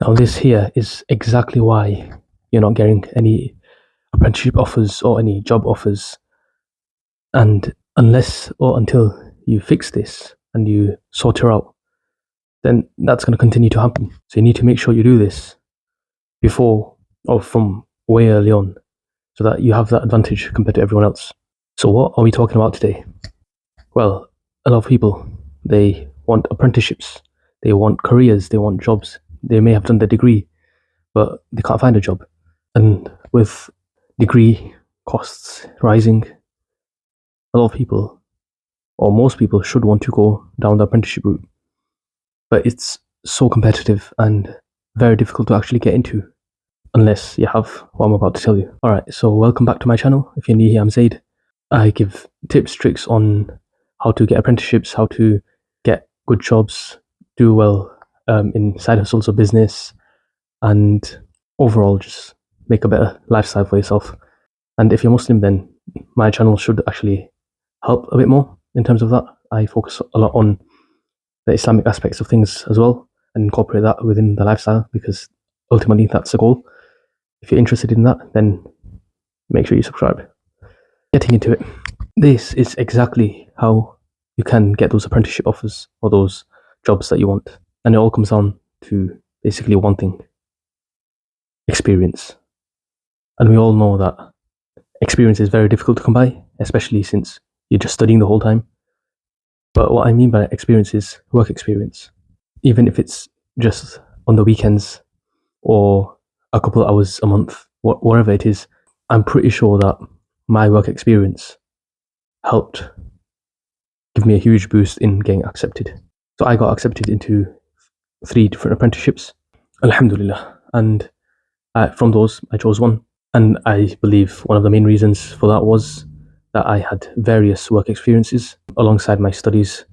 Now, this here is exactly why you're not getting any apprenticeship offers or any job offers. And unless or until you fix this and you sort it out, then that's going to continue to happen. So you need to make sure you do this before or from way early on so that you have that advantage compared to everyone else. So what are we talking about today? Well, a lot of people, they want apprenticeships, they want careers, they want jobs. They may have done the degree, but they can't find a job. And with degree costs rising, a lot of people, or most people, should want to go down the apprenticeship route. But it's so competitive and very difficult to actually get into unless you have what I'm about to tell you. Alright, so welcome back to my channel. If you're new here, I'm Zaid. I give tips, tricks on how to get apprenticeships, how to get good jobs, do well in side hustles or business, and overall just make a better lifestyle for yourself. And if you're Muslim, then my channel should actually help a bit more in terms of that. I focus a lot on the Islamic aspects of things as well and incorporate that within the lifestyle because ultimately that's the goal. If you're interested in that, then make sure you subscribe. Getting into it, this is exactly how you can get those apprenticeship offers or those jobs that you want. And it all comes down to basically one thing: experience. And we all know that experience is very difficult to come by, especially since you're just studying the whole time. But what I mean by experience is work experience. Even if it's just on the weekends or a couple of hours a month, whatever it is, I'm pretty sure that my work experience helped give me a huge boost in getting accepted. So I got accepted into 3 different apprenticeships, alhamdulillah. And from those, I chose one. And I believe one of the main reasons for that was that I had various work experiences alongside my studies,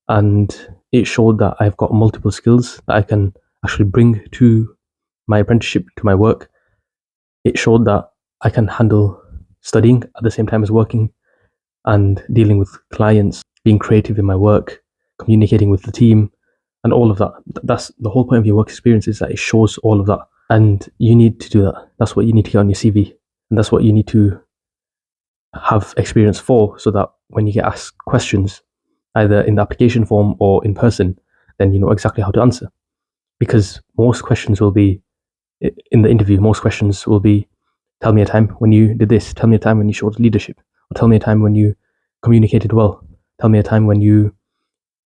and it showed that I've got multiple skills that I can actually bring to my apprenticeship, to my work. It showed that I can handle studying at the same time as working and dealing with clients, being creative in my work, communicating with the team, and all of that. That's the whole point of your work experience, is that it shows all of that. And you need to do that. That's what you need to get on your CV. And that's what you need to have experience for, so that when you get asked questions, either in the application form or in person, then you know exactly how to answer. Because most questions will be, in the interview, most questions will be, tell me a time when you did this, tell me a time when you showed leadership, or tell me a time when you communicated well, tell me a time when you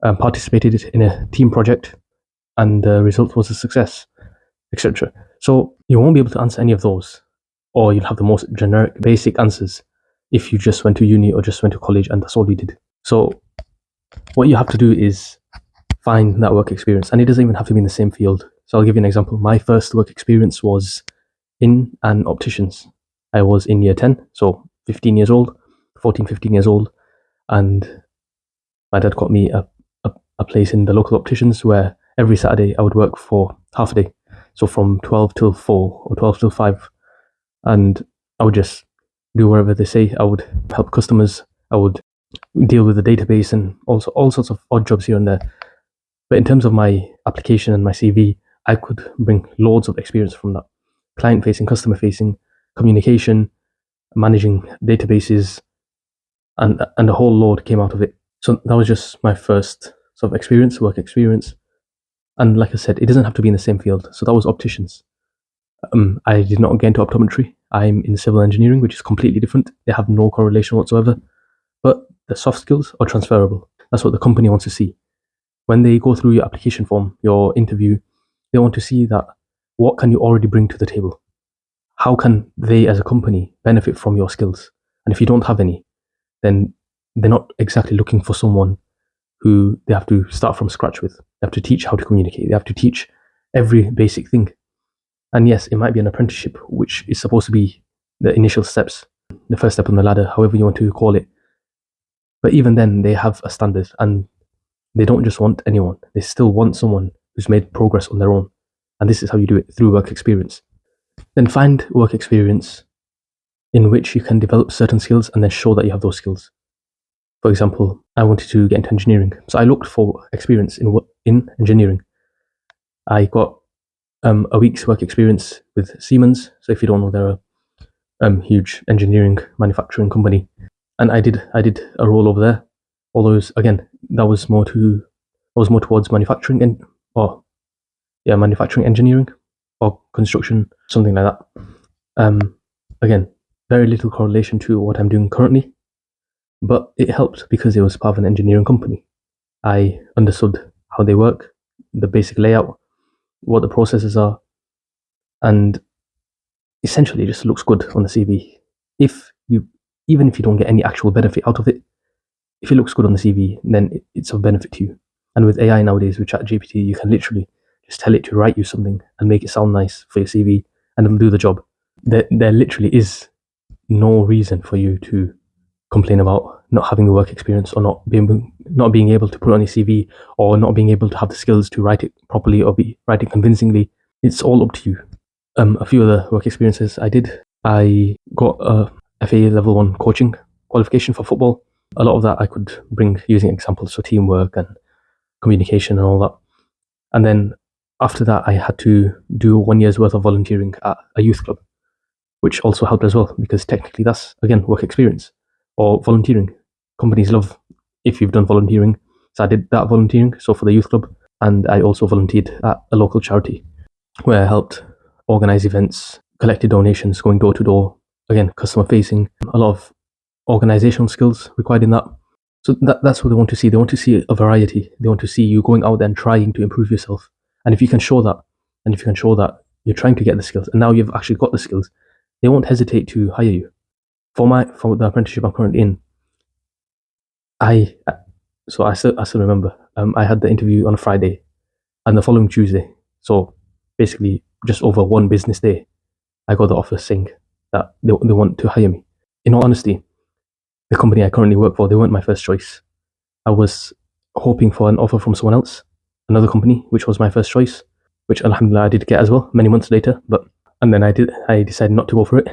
participated in a team project and the result was a success, etc. So you won't be able to answer any of those, or you'll have the most generic, basic answers if you just went to uni or just went to college and that's all you did. So what you have to do is find that work experience, and it doesn't even have to be in the same field. So I'll give you an example. My first work experience was in an optician's. I was in year 10, so 15 years old, 14, 15 years old, and my dad got me a place in the local opticians where every Saturday I would work for half a day. So from 12 till 4 or 12 till 5. And I would just do whatever they say. I would help customers. I would deal with the database and also all sorts of odd jobs here and there. But in terms of my application and my CV, I could bring loads of experience from that. Client facing, customer facing, communication, managing databases, and a whole load came out of it. So that was just my first sort of experience, work experience. And like I said, it doesn't have to be in the same field. So that was opticians. I did not get into optometry. I'm in civil engineering, which is completely different. They have no correlation whatsoever. But the soft skills are transferable. That's what the company wants to see. When they go through your application form, your interview, they want to see that what can you already bring to the table? How can they as a company benefit from your skills? And if you don't have any, then they're not exactly looking for someone who they have to start from scratch with. They have to teach how to communicate. They have to teach every basic thing. And yes, it might be an apprenticeship, which is supposed to be the initial steps, the first step on the ladder, however you want to call it. But even then, they have a standard, and they don't just want anyone. They still want someone who's made progress on their own. And this is how you do it, through work experience. Then find work experience in which you can develop certain skills and then show that you have those skills. For example, I wanted to get into engineering, so I looked for experience in engineering. I got a week's work experience with Siemens. So if you don't know, they're a huge engineering manufacturing company, and I did a role over there. Although again, that was more towards manufacturing or manufacturing engineering or construction, something like that. Again, very little correlation to what I'm doing currently, but it helped because it was part of an engineering company. I understood how they work, the basic layout, what the processes are, and essentially it just looks good on the CV. If you, even if you don't get any actual benefit out of it, if it looks good on the CV, then it's of benefit to you. And with AI nowadays, with ChatGPT, you can literally just tell it to write you something and make it sound nice for your CV, and it'll do the job. There literally is no reason for you to complain about not having the work experience or not being able to put it on your CV or not being able to have the skills to write it properly or write it convincingly. It's all up to you. A few other work experiences I got a FA level 1 coaching qualification for football. A lot of that I could bring using examples, so teamwork and communication and all that. And then after that, I had to do 1 year's worth of volunteering at a youth club, which also helped as well, because technically that's, again, work experience or volunteering. Companies love if you've done volunteering. So I did that volunteering, so for the youth club, and I also volunteered at a local charity where I helped organize events, collected donations, going door to door, again, customer facing, a lot of organizational skills required in that. So that's what they want to see. They want to see a variety. They want to see you going out there and trying to improve yourself. And if you can show that, and if you can show that you're trying to get the skills, and now you've actually got the skills, they won't hesitate to hire you. For the apprenticeship I'm currently in, I still remember. I had the interview on a Friday, and the following Tuesday, so basically just over one business day, I got the offer saying that they want to hire me. In all honesty, the company I currently work for, they weren't my first choice. I was hoping for an offer from someone else, another company, which was my first choice, which alhamdulillah I did get as well many months later. And then I decided not to go for it.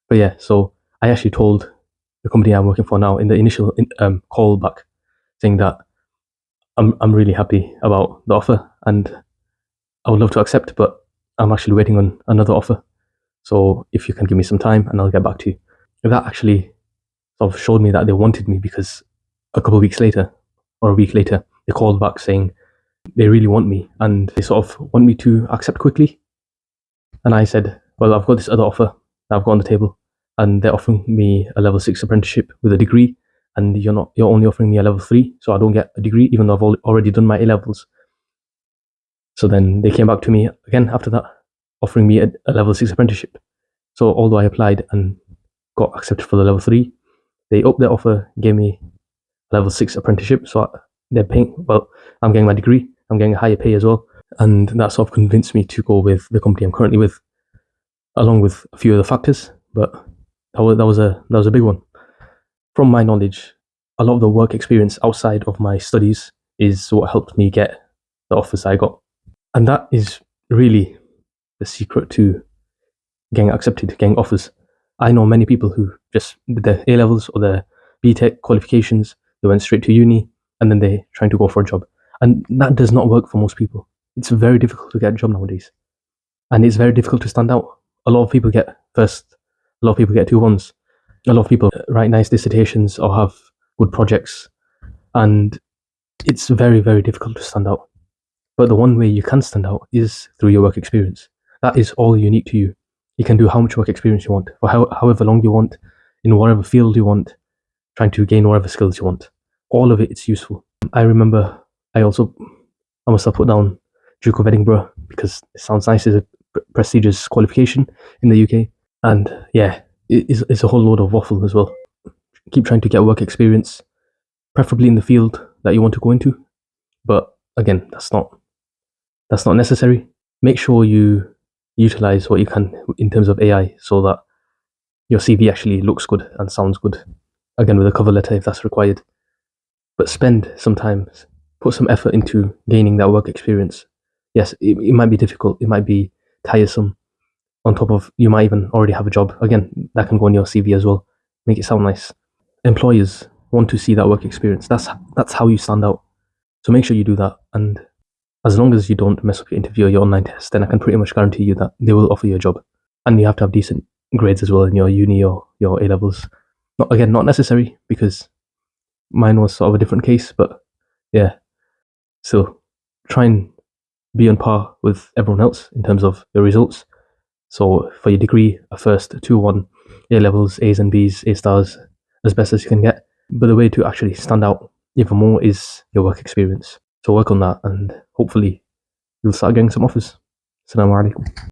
But yeah, so I actually told the company I'm working for now in the initial call back, saying that I'm really happy about the offer and I would love to accept, but I'm actually waiting on another offer. So if you can give me some time and I'll get back to you. That actually sort of showed me that they wanted me, because a couple of weeks later or a week later, they called back saying they really want me and they sort of want me to accept quickly. And I said, well, I've got this other offer that I've got on the table, and they're offering me a level 6 apprenticeship with a degree, and you're only offering me a level 3, so I don't get a degree even though I've already done my A levels. So then they came back to me again after that, offering me a level 6 apprenticeship. So although I applied and got accepted for the level 3, they upped their offer, gave me a level 6 apprenticeship. So they're paying, well, I'm getting my degree, I'm getting a higher pay as well. And that sort of convinced me to go with the company I'm currently with, along with a few other factors. But that was a big one. From my knowledge, a lot of the work experience outside of my studies is what helped me get the offers I got. And that is really the secret to getting accepted, getting offers. I know many people who just did their A levels or their BTEC qualifications, they went straight to uni, and then they're trying to go for a job. And that does not work for most people. It's very difficult to get a job nowadays. And it's very difficult to stand out. A lot of people get first, a lot of people get 2-1s. A lot of people write nice dissertations or have good projects. And it's very, very difficult to stand out. But the one way you can stand out is through your work experience. That is all unique to you. You can do how much work experience you want, for however long you want, in whatever field you want, trying to gain whatever skills you want. All of it's useful. I remember I must have put down Duke of Edinburgh because it sounds nice. It's a prestigious qualification in the UK. And yeah, it's a whole load of waffle as well. Keep trying to get work experience, preferably in the field that you want to go into. But again, that's not necessary. Make sure you utilize what you can in terms of AI so that your CV actually looks good and sounds good. Again, with a cover letter if that's required. But spend some time, put some effort into gaining that work experience. Yes, it might be difficult, it might be tiresome. On top of, you might even already have a job. Again, that can go on your CV as well. Make it sound nice. Employers want to see that work experience. That's how you stand out. So make sure you do that. And as long as you don't mess up your interview or your online test, then I can pretty much guarantee you that they will offer you a job. And you have to have decent grades as well in your uni or your A levels. Not necessary, because mine was sort of a different case, but yeah. So try and be on par with everyone else in terms of your results. So for your degree, a first 2-1, A levels, A's and B's, A stars, as best as you can get. But the way to actually stand out even more is your work experience. So work on that, and hopefully you'll start getting some offers. Assalamu alaikum.